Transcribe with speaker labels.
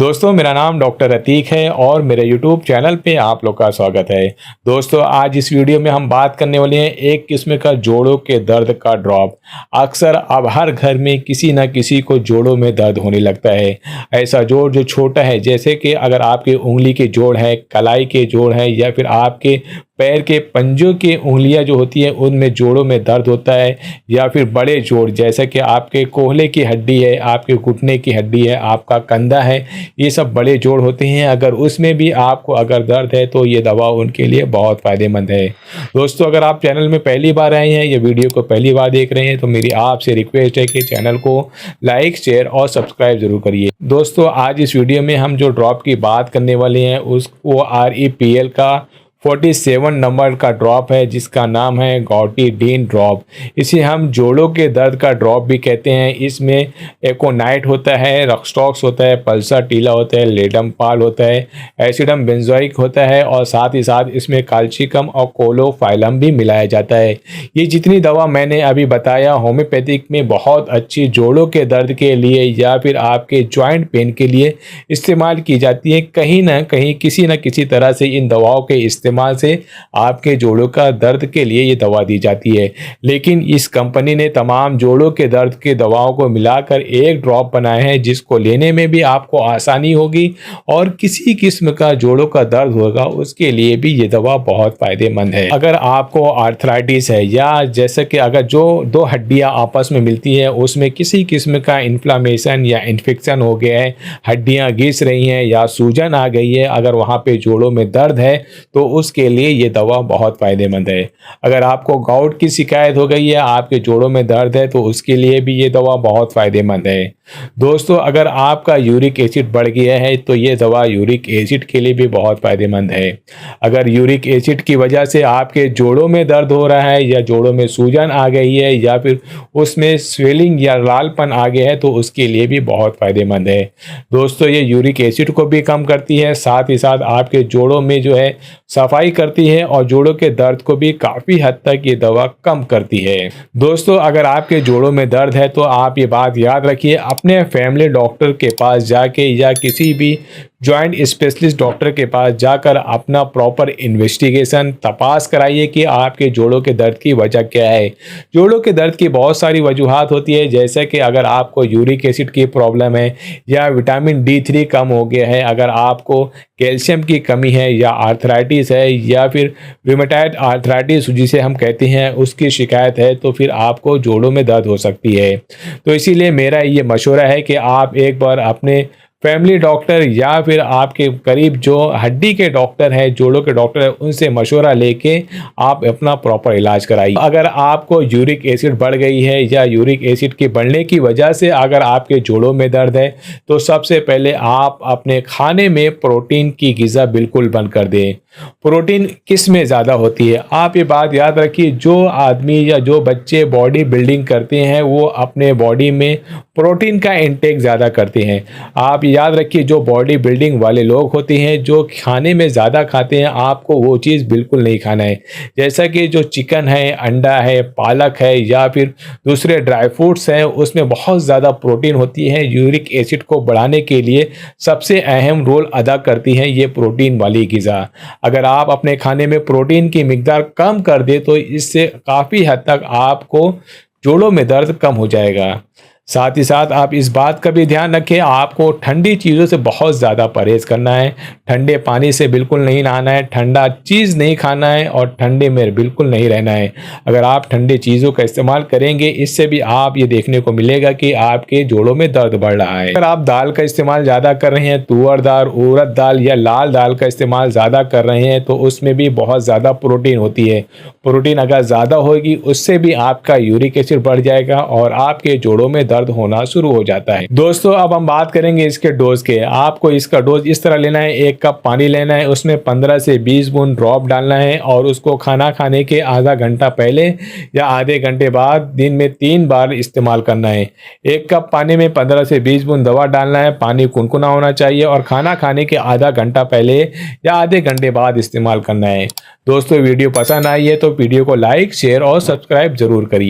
Speaker 1: दोस्तों मेरा नाम डॉक्टर अतीक है और मेरे यूट्यूब चैनल पे आप लोग का स्वागत है। दोस्तों आज इस वीडियो में हम बात करने वाले हैं एक किस्म का जोड़ों के दर्द का ड्रॉप। अक्सर अब हर घर में किसी न किसी को जोड़ों में दर्द होने लगता है। ऐसा जोड़ जो छोटा है, जैसे कि अगर आपके उंगली के जोड़ है, कलाई के जोड़ है या फिर आपके पैर के पंजों की उंगलियां जो होती हैं उनमें जोड़ों में दर्द होता है, या फिर बड़े जोड़ जैसे कि आपके कोहले की हड्डी है, आपके घुटने की हड्डी है, आपका कंधा है, ये सब बड़े जोड़ होते हैं। अगर उसमें भी आपको अगर दर्द है तो ये दवा उनके लिए बहुत फ़ायदेमंद है। दोस्तों अगर आप चैनल में पहली बार आए हैं या वीडियो को पहली बार देख रहे हैं तो मेरी आपसे रिक्वेस्ट है कि चैनल को लाइक, शेयर और सब्सक्राइब ज़रूर करिए। दोस्तों आज इस वीडियो में हम जो ड्रॉप की बात करने वाले हैं वो REPL का 47 नंबर का ड्रॉप है, जिसका नाम है गॉटिडीन ड्रॉप। इसे हम जोड़ों के दर्द का ड्रॉप भी कहते हैं। इसमें एकोनाइट होता है, रक्सटॉक्स होता है, पल्साटीला होता है, लेडमपाल होता है, एसिडम बेंजोइक होता है और साथ ही साथ इसमें काल्शिकम और कोलोफाइलम भी मिलाया जाता है। ये जितनी दवा मैंने अभी बताया होम्योपैथिक में बहुत अच्छी जोड़ों के दर्द के लिए या फिर आपके जॉइंट पेन के लिए इस्तेमाल की जाती है। कहीं ना कहीं किसी न किसी तरह से इन दवाओं के इस्तेमाल से आपके जोड़ों का दर्द के लिए ये दवा दी जाती है। लेकिन इस कंपनी ने तमाम जोड़ों के दर्द के दवाओं को मिलाकर एक ड्रॉप बनाया है, जिसको लेने में भी आपको आसानी होगी और किसी किस्म का जोड़ों का दर्द होगा उसके लिए भी ये दवा बहुत फायदेमंद है। अगर आपको आर्थराइटिस है या जैसे कि अगर जो दो हड्डियां आपस में मिलती है उसमें किसी किस्म का इन्फ्लामेशन या इन्फेक्शन हो गया है, हड्डियां घिस रही हैं या सूजन आ गई है, अगर वहां पे जोड़ों में दर्द है तो उसके लिए ये दवा बहुत फ़ायदेमंद है। अगर आपको गाउट की शिकायत हो गई है, आपके जोड़ों में दर्द है, तो उसके लिए भी ये दवा बहुत फ़ायदेमंद है। दोस्तों अगर आपका यूरिक एसिड बढ़ गया है तो ये दवा यूरिक एसिड के लिए भी बहुत फ़ायदेमंद है। अगर यूरिक एसिड की वजह से आपके जोड़ों में दर्द हो रहा है या जोड़ों में सूजन आ गई है या फिर उसमें स्वेलिंग या लालपन आ गया है तो उसके लिए भी बहुत फ़ायदेमंद है। दोस्तों ये यूरिक एसिड को भी कम करती है, साथ ही साथ आपके जोड़ों में जो है सफाई करती है और जोड़ों के दर्द को भी काफ़ी हद तक ये दवा कम करती है। दोस्तों अगर आपके जोड़ों में दर्द है तो आप ये बात याद रखिए, अपने फैमिली डॉक्टर के पास जाके या किसी भी जॉइंट स्पेशलिस्ट डॉक्टर के पास जाकर अपना प्रॉपर इन्वेस्टिगेशन तपास कराइए कि आपके जोड़ों के दर्द की वजह क्या है। जोड़ों के दर्द की बहुत सारी वजूहात होती है, जैसे कि अगर आपको यूरिक एसिड की प्रॉब्लम है या विटामिन D3 कम हो गया है, अगर आपको कैल्शियम की कमी है या आर्थराइटिस है या फिर रूमेटॉइड आर्थराइटिस जिसे हम कहते हैं उसकी शिकायत है, तो फिर आपको जोड़ों में दर्द हो सकती है। तो इसीलिए मेरा ये मशवरा है कि आप एक बार अपने फैमिली डॉक्टर या फिर आपके करीब जो हड्डी के डॉक्टर हैं, जोड़ों के डॉक्टर हैं, उनसे मशवरा लेके आप अपना प्रॉपर इलाज कराइए। अगर आपको यूरिक एसिड बढ़ गई है या यूरिक एसिड के बढ़ने की वजह से अगर आपके जोड़ों में दर्द है तो सबसे पहले आप अपने खाने में प्रोटीन की ग़िज़ा बिल्कुल बंद कर दें। प्रोटीन किस में ज़्यादा होती है, आप ये बात याद रखिए, जो आदमी या जो बच्चे बॉडी बिल्डिंग करते हैं वो अपने बॉडी में प्रोटीन का इंटेक ज़्यादा करते हैं। आप याद रखिए जो बॉडी बिल्डिंग वाले लोग होते हैं जो खाने में ज़्यादा खाते हैं, आपको वो चीज़ बिल्कुल नहीं खाना है। जैसा कि जो चिकन है, अंडा है, पालक है या फिर दूसरे ड्राई फ्रूट्स हैं, उसमें बहुत ज़्यादा प्रोटीन होती है। यूरिक एसिड को बढ़ाने के लिए सबसे अहम रोल अदा करती है ये प्रोटीन वाली ग़िज़ा। अगर आप अपने खाने में प्रोटीन की मिकदार कम कर दे तो इससे काफ़ी हद तक आपको जोड़ों में दर्द कम हो जाएगा। साथ ही साथ आप इस बात का भी ध्यान रखें, आपको ठंडी चीज़ों से बहुत ज़्यादा परहेज़ करना है। ठंडे पानी से बिल्कुल नहीं नहाना है, ठंडा चीज़ नहीं खाना है और ठंडे में बिल्कुल नहीं रहना है। अगर आप ठंडी चीज़ों का इस्तेमाल करेंगे इससे भी आप ये देखने को मिलेगा कि आपके जोड़ों में दर्द बढ़ रहा है। अगर आप दाल का इस्तेमाल ज़्यादा कर रहे हैं, तुअर दाल, उड़द दाल या लाल दाल का इस्तेमाल ज़्यादा कर रहे हैं तो उसमें भी बहुत ज़्यादा प्रोटीन होती है। प्रोटीन अगर ज़्यादा होगी उससे भी आपका यूरिक एसिड बढ़ जाएगा और आपके जोड़ों में दर्द होना शुरू हो जाता है। दोस्तों अब हम बात करेंगे इसके डोज के। आपको इसका डोज इस तरह लेना है, 1 कप पानी लेना है, उसमें 15 से 20 बूंद ड्रॉप डालना है और उसको खाना खाने के आधा घंटा पहले या आधे घंटे बाद दिन में 3 बार इस्तेमाल करना है। 1 कप पानी में 15 से 20 बूंद दवा डालना है, पानी कुनकुना होना चाहिए और खाना खाने के आधा घंटा पहले या आधे घंटे बाद इस्तेमाल करना है। दोस्तों वीडियो पसंद आई है तो वीडियो को लाइक, शेयर और सब्सक्राइब जरूर करिए।